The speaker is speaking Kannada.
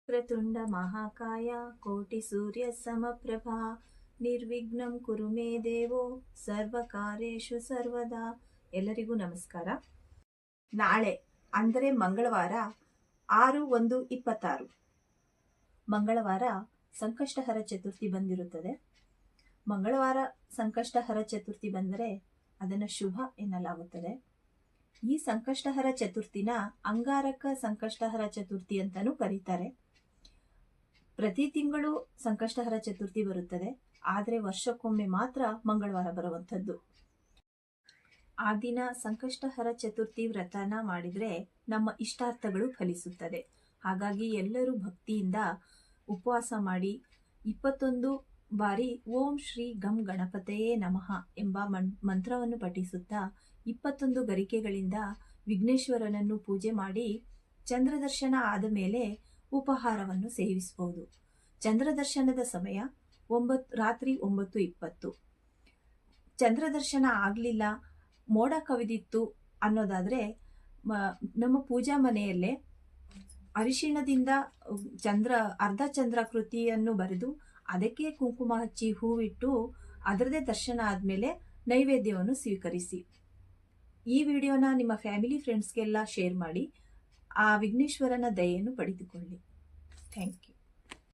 ವಕ್ರತುಂಡ ಮಹಾಕಾಯ ಕೋಟಿ ಸೂರ್ಯ ಸಮಪ್ರಭಾ ನಿರ್ವಿಘ್ನಂ ಕುರು ಮೇ ದೇವೋ ಸರ್ವಕಾರ್ಯೇಷು ಸರ್ವದಾ. ಎಲ್ಲರಿಗೂ ನಮಸ್ಕಾರ. ನಾಳೆ ಅಂದರೆ ಮಂಗಳವಾರ 6/1/26 ಮಂಗಳವಾರ ಸಂಕಷ್ಟಹರ ಚತುರ್ಥಿ ಬಂದಿರುತ್ತದೆ. ಮಂಗಳವಾರ ಸಂಕಷ್ಟಹರ ಚತುರ್ಥಿ ಬಂದರೆ ಅದನ್ನು ಶುಭ ಎನ್ನಲಾಗುತ್ತದೆ. ಈ ಸಂಕಷ್ಟಹರ ಚತುರ್ಥಿನ ಅಂಗಾರಕ ಸಂಕಷ್ಟಹರ ಚತುರ್ಥಿ ಅಂತಲೂ ಕರೀತಾರೆ. ಪ್ರತಿ ತಿಂಗಳು ಸಂಕಷ್ಟಹರ ಚತುರ್ಥಿ ಬರುತ್ತದೆ, ಆದರೆ ವರ್ಷಕ್ಕೊಮ್ಮೆ ಮಾತ್ರ ಮಂಗಳವಾರ ಬರುವಂಥದ್ದು. ಆ ದಿನ ಸಂಕಷ್ಟಹರ ಚತುರ್ಥಿ ವ್ರತನ ಮಾಡಿದರೆ ನಮ್ಮ ಇಷ್ಟಾರ್ಥಗಳು ಫಲಿಸುತ್ತದೆ. ಹಾಗಾಗಿ ಎಲ್ಲರೂ ಭಕ್ತಿಯಿಂದ ಉಪವಾಸ ಮಾಡಿ 21 ಬಾರಿ ಓಂ ಶ್ರೀ ಗಂ ಗಣಪತಯೇ ನಮಃ ಎಂಬ ಮಂತ್ರವನ್ನು ಪಠಿಸುತ್ತಾ 21 ಗರಿಕೆಗಳಿಂದ ವಿಘ್ನೇಶ್ವರನನ್ನು ಪೂಜೆ ಮಾಡಿ ಚಂದ್ರದರ್ಶನ ಆದ ಮೇಲೆ ಉಪಹಾರವನ್ನು ಸೇವಿಸಬಹುದು. ಚಂದ್ರದರ್ಶನದ ಸಮಯ ರಾತ್ರಿ 9:20. ಚಂದ್ರದರ್ಶನ ಆಗಲಿಲ್ಲ, ಮೋಡ ಕವಿದಿತ್ತು ಅನ್ನೋದಾದರೆ ನಮ್ಮ ಪೂಜಾ ಮನೆಯಲ್ಲೇ ಅರಿಶಿಣದಿಂದ ಅರ್ಧ ಚಂದ್ರಾಕೃತಿಯನ್ನು ಬರೆದು ಅದಕ್ಕೆ ಕುಂಕುಮ ಹಚ್ಚಿ ಹೂವಿಟ್ಟು ಅದರದೇ ದರ್ಶನ ಆದಮೇಲೆ ನೈವೇದ್ಯವನ್ನು ಸ್ವೀಕರಿಸಿ. ಈ ವಿಡಿಯೋನ ನಿಮ್ಮ ಫ್ಯಾಮಿಲಿ ಫ್ರೆಂಡ್ಸ್ಗೆಲ್ಲ ಶೇರ್ ಮಾಡಿ ಆ ವಿಘ್ನೇಶ್ವರನ ದಯೆಯನ್ನು ಪಡೆದುಕೊಳ್ಳಿ. Thank you.